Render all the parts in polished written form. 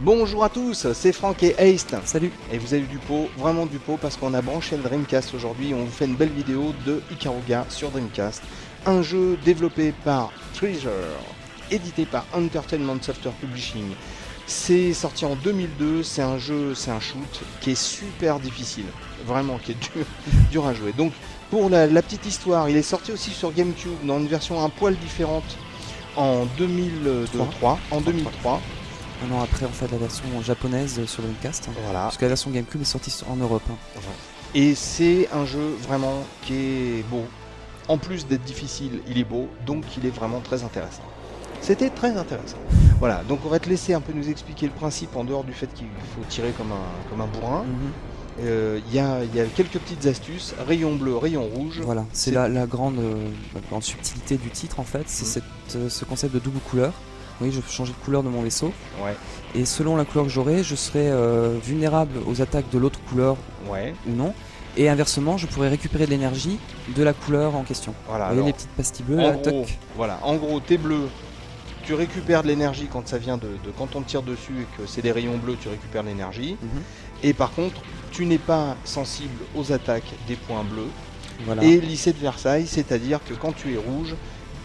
Bonjour à tous, c'est Franck et Haste. Salut. Et vous avez du pot, vraiment du pot, parce qu'on a branché le Dreamcast aujourd'hui. On vous fait une belle vidéo de Ikaruga sur Dreamcast. Un jeu développé par Treasure, édité par Entertainment Software Publishing. C'est sorti en 2002, c'est un jeu, c'est un shoot qui est super difficile. Vraiment, qui est dur à jouer. Donc, pour la petite histoire, il est sorti aussi sur GameCube dans une version un poil différente en 2003. Un an après, en fait, la version japonaise sur Dreamcast. Voilà. Parce que la version GameCube est sortie en Europe. Et c'est un jeu vraiment qui est beau. En plus d'être difficile, il est beau, donc il est vraiment très intéressant. C'était très intéressant. Voilà, donc on va te laisser un peu nous expliquer le principe en dehors du fait qu'il faut tirer comme un bourrin. Il y a quelques petites astuces, rayon bleu, rayon rouge. Voilà, c'est la grande subtilité du titre en fait, c'est ce concept de double couleur. Oui, je peux changer de couleur de mon vaisseau. Ouais. Et selon la couleur que j'aurai, je serai vulnérable aux attaques de l'autre couleur ou non. Et inversement, je pourrais récupérer de l'énergie de la couleur en question. Voilà, vous voyez les petites pastilles bleues là, en gros, t'es bleu, tu récupères de l'énergie quand ça vient de quand on tire dessus et que c'est des rayons bleus, tu récupères de l'énergie. Et par contre, tu n'es pas sensible aux attaques des points bleus. Voilà. Et lycée de Versailles, c'est-à-dire que quand tu es rouge,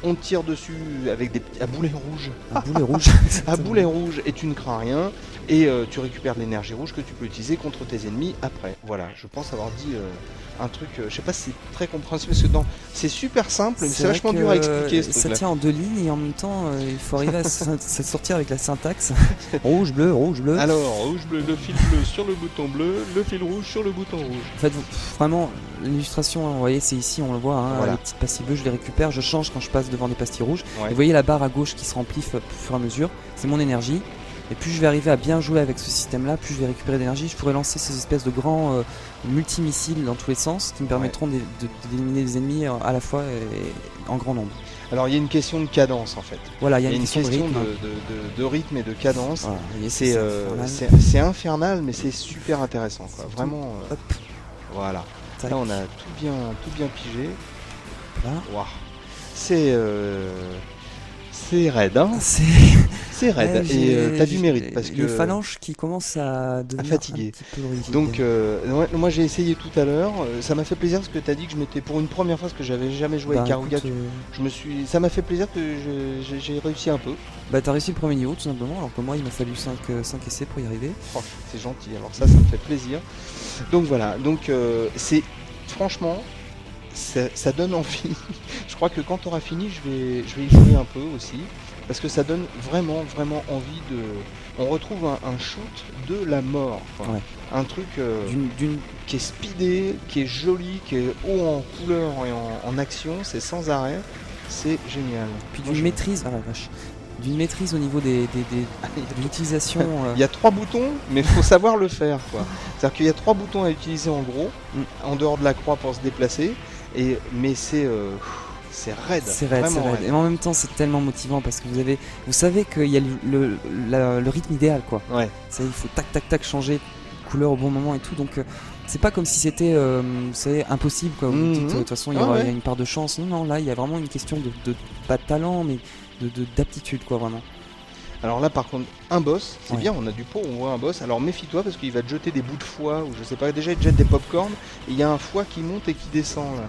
on tire dessus avec à boulet rouge. Un boulet rouge. À boulet rouge et tu ne crains rien. Et tu récupères de l'énergie rouge que tu peux utiliser contre tes ennemis après. Voilà, je pense avoir dit un truc, je sais pas si c'est très compréhensible parce que c'est super simple, mais c'est vachement dur à expliquer. Ça tient en deux lignes et en même temps il faut arriver à se sortir avec la syntaxe. Rouge, bleu, rouge, bleu. Alors, rouge, bleu, le fil bleu sur le bouton bleu, le fil rouge sur le bouton rouge. En fait, vraiment, l'illustration, vous voyez, c'est ici, on le voit, voilà. Les petites pastilles bleues, je les récupère, je change quand je passe devant des pastilles rouges. Et vous voyez la barre à gauche qui se remplit au fur et à mesure, c'est mon énergie. Et plus je vais arriver à bien jouer avec ce système là, plus je vais récupérer d'énergie. Je pourrais lancer ces espèces de grands multimissiles dans tous les sens qui me permettront d'éliminer des ennemis à la fois et en grand nombre. Alors il y a une question de cadence en fait. Voilà, il y a une question de rythme et de cadence. Voilà, c'est infernal mais c'est super intéressant quoi. Vraiment. Voilà. Tac. Là on a tout bien pigé. Wow. C'est raide, hein. C'est raide et t'as du mérite parce que les phalanges qui commencent à devenir fatiguer. Un petit peu rigides. Donc moi j'ai essayé tout à l'heure, ça m'a fait plaisir parce que t'as dit que je m'étais pour une première fois parce que j'avais jamais joué avec Ikaruga, ça m'a fait plaisir que j'ai réussi un peu. Bah t'as réussi le premier niveau tout simplement, alors que moi il m'a fallu 5 essais pour y arriver. Oh, c'est gentil, alors ça me fait plaisir. Donc voilà, donc c'est franchement ça donne envie. Je crois que quand tu auras fini, je vais y jouer un peu aussi. Parce que ça donne vraiment envie de... On retrouve un shoot de la mort. Ouais. Un truc qui est speedé, qui est joli, qui est haut en couleur et en action. C'est sans arrêt. C'est génial. Puis d'une maîtrise... Ah la vache. D'une maîtrise au niveau de l'utilisation. Il y a 3 boutons, mais il faut savoir le faire. C'est-à-dire qu'il y a 3 boutons à utiliser en gros, en dehors de la croix pour se déplacer. Mais c'est raide. C'est raide. Et en même temps, c'est tellement motivant parce que vous savez qu'il y a le rythme idéal, quoi. Ouais. Il faut tac changer de couleur au bon moment et tout. Donc c'est pas comme si c'était impossible, quoi. Vous dites, de toute façon, il y a une part de chance. Non, là, il y a vraiment une question pas de talent, mais d'aptitude, quoi, vraiment. Alors là par contre un boss, c'est bien, on a du pot, on voit un boss, alors méfie-toi parce qu'il va te jeter des bouts de foie ou je sais pas, déjà il te jette des pop-corn et il y a un foie qui monte et qui descend là.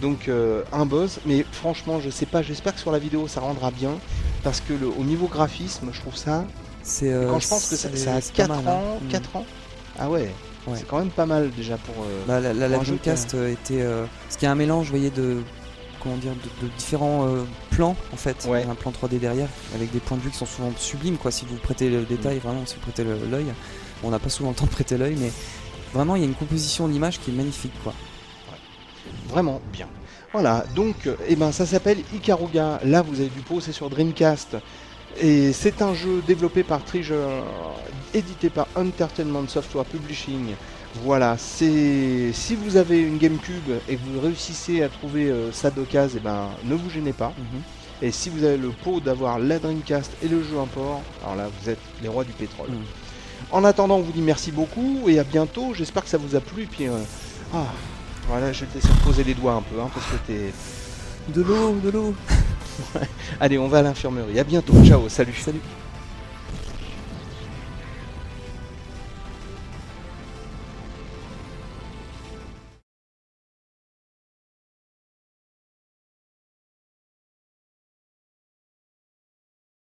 Donc un boss, mais franchement je sais pas, j'espère que sur la vidéo ça rendra bien parce que au niveau graphisme je trouve ça, quand je pense que ça a 4 ans, 4 ans, ah ouais. C'est quand même pas mal déjà pour... la Dreamcast était... ce qui est un mélange, vous voyez, de différents plans en fait. Il y a un plan 3D derrière avec des points de vue qui sont souvent sublimes quoi, si vous prêtez le détail, vraiment si vous prêtez l'œil. On n'a pas souvent le temps de prêter l'œil, mais vraiment il y a une composition d'image qui est magnifique quoi. Vraiment bien. Voilà, donc ça s'appelle Ikaruga. Là vous avez du pot, c'est sur Dreamcast. Et c'est un jeu développé par Treasure, édité par Entertainment Software Publishing. Voilà, si vous avez une GameCube et que vous réussissez à trouver ça d'occasion, ne vous gênez pas. Et si vous avez le pot d'avoir la Dreamcast et le jeu import, alors là vous êtes les rois du pétrole. En attendant, on vous dit merci beaucoup et à bientôt. J'espère que ça vous a plu. Puis Voilà, je vais te laisser reposer les doigts un peu, hein, parce que t'es... De l'eau. Allez, on va à l'infirmerie. À bientôt. Ciao, salut. Salut.